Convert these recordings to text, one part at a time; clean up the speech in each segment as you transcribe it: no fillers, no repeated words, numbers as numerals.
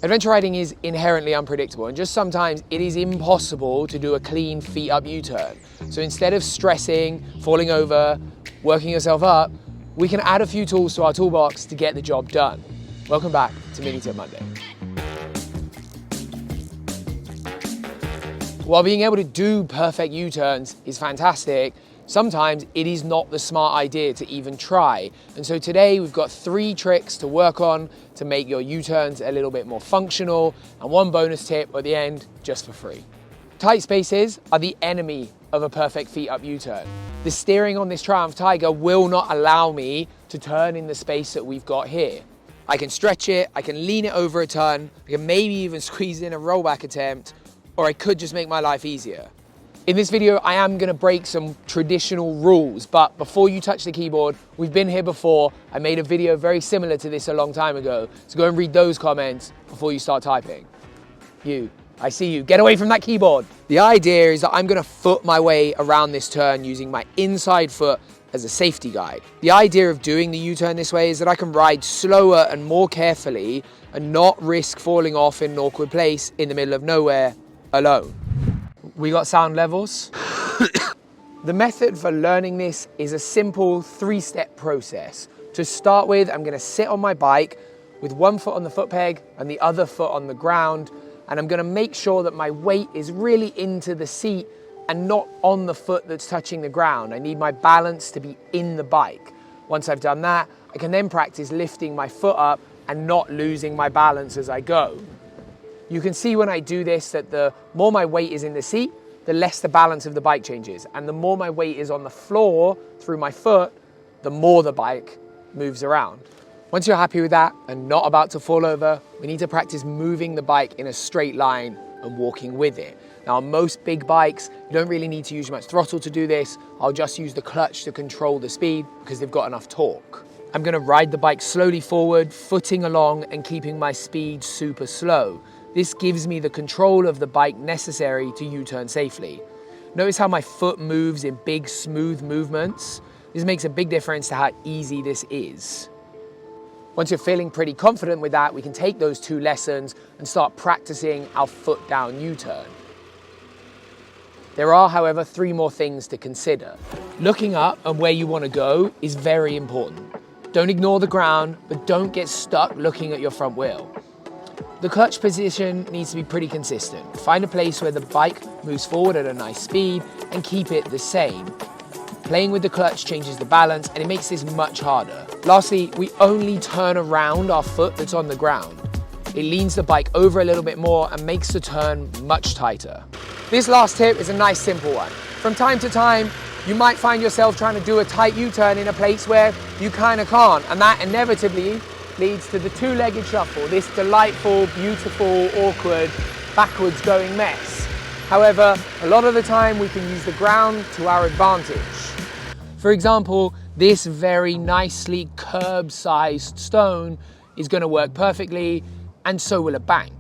Adventure riding is inherently unpredictable, and just sometimes it is impossible to do a clean feet up U-turn. So instead of stressing, falling over, working yourself up, we can add a few tools to our toolbox to get the job done. Welcome back to MiniTip Monday. While being able to do perfect U-turns is fantastic, sometimes it is not the smart idea to even try. And so today we've got 3 tricks to work on to make your U-turns a little bit more functional, and 1 bonus tip at the end just for free. Tight spaces are the enemy of a perfect feet up U-turn. The steering on this Triumph Tiger will not allow me to turn in the space that we've got here. I can stretch it, I can lean it over a ton, I can maybe even squeeze in a rollback attempt, or I could just make my life easier. In this video, I am gonna break some traditional rules, but before you touch the keyboard, we've been here before. I made a video very similar to this a long time ago, so go and read those comments before you start typing. You, I see you, get away from that keyboard. The idea is that I'm gonna foot my way around this turn using my inside foot as a safety guide. The idea of doing the U-turn this way is that I can ride slower and more carefully and not risk falling off in an awkward place in the middle of nowhere alone. We got sound levels. The method for learning this is a simple 3-step process. To start with, I'm gonna sit on my bike with 1 foot on the foot peg and the other foot on the ground, and I'm gonna make sure that my weight is really into the seat and not on the foot that's touching the ground. I need my balance to be in the bike. Once I've done that, I can then practice lifting my foot up and not losing my balance as I go. You can see when I do this that the more my weight is in the seat, the less the balance of the bike changes. And the more my weight is on the floor through my foot, the more the bike moves around. Once you're happy with that and not about to fall over, we need to practice moving the bike in a straight line and walking with it. Now, on most big bikes, you don't really need to use much throttle to do this. I'll just use the clutch to control the speed because they've got enough torque. I'm gonna ride the bike slowly forward, footing along and keeping my speed super slow. This gives me the control of the bike necessary to U-turn safely. Notice how my foot moves in big, smooth movements. This makes a big difference to how easy this is. Once you're feeling pretty confident with that, we can take those 2 lessons and start practicing our foot down U-turn. There are, however, 3 more things to consider. Looking up and where you want to go is very important. Don't ignore the ground, but don't get stuck looking at your front wheel. The clutch position needs to be pretty consistent. Find a place where the bike moves forward at a nice speed and keep it the same. Playing with the clutch changes the balance and it makes this much harder. Lastly, we only turn around our foot that's on the ground. It leans the bike over a little bit more and makes the turn much tighter. This last tip is a nice simple one. From time to time, you might find yourself trying to do a tight U-turn in a place where you kind of can't, and that inevitably leads to the 2-legged shuffle, this delightful, beautiful, awkward, backwards going mess. However, a lot of the time we can use the ground to our advantage. For example, this very nicely curb-sized stone is going to work perfectly, and so will a bank.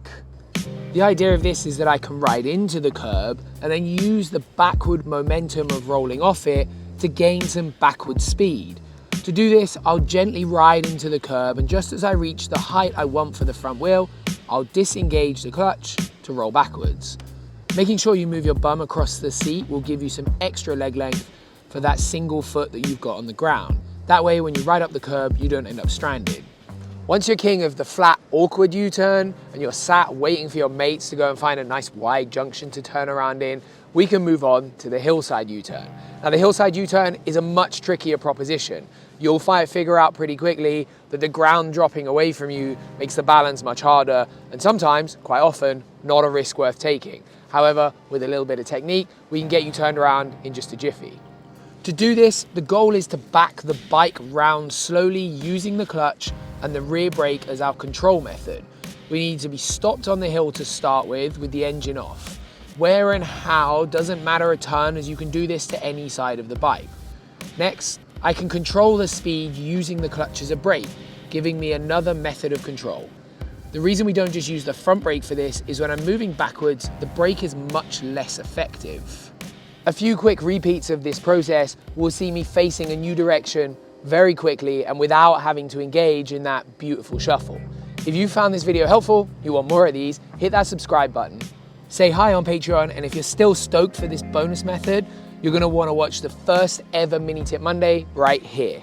The idea of this is that I can ride into the curb and then use the backward momentum of rolling off it to gain some backward speed. To do this, I'll gently ride into the curb, and just as I reach the height I want for the front wheel, I'll disengage the clutch to roll backwards. Making sure you move your bum across the seat will give you some extra leg length for that single foot that you've got on the ground. That way, when you ride up the curb, you don't end up stranded. Once you're king of the flat, awkward U-turn and you're sat waiting for your mates to go and find a nice wide junction to turn around in, we can move on to the hillside U-turn. Now, the hillside U-turn is a much trickier proposition. You'll figure out pretty quickly that the ground dropping away from you makes the balance much harder, and sometimes, quite often, not a risk worth taking. However, with a little bit of technique, we can get you turned around in just a jiffy. To do this, the goal is to back the bike round slowly using the clutch and the rear brake as our control method. We need to be stopped on the hill to start with the engine off. Where and how doesn't matter a ton, as you can do this to any side of the bike. Next, I can control the speed using the clutch as a brake, giving me another method of control. The reason we don't just use the front brake for this is when I'm moving backwards, the brake is much less effective. A few quick repeats of this process will see me facing a new direction very quickly and without having to engage in that beautiful shuffle. If you found this video helpful, you want more of these, hit that subscribe button. Say hi on Patreon, and if you're still stoked for this bonus method, you're gonna wanna watch the first ever Mini Tip Monday right here.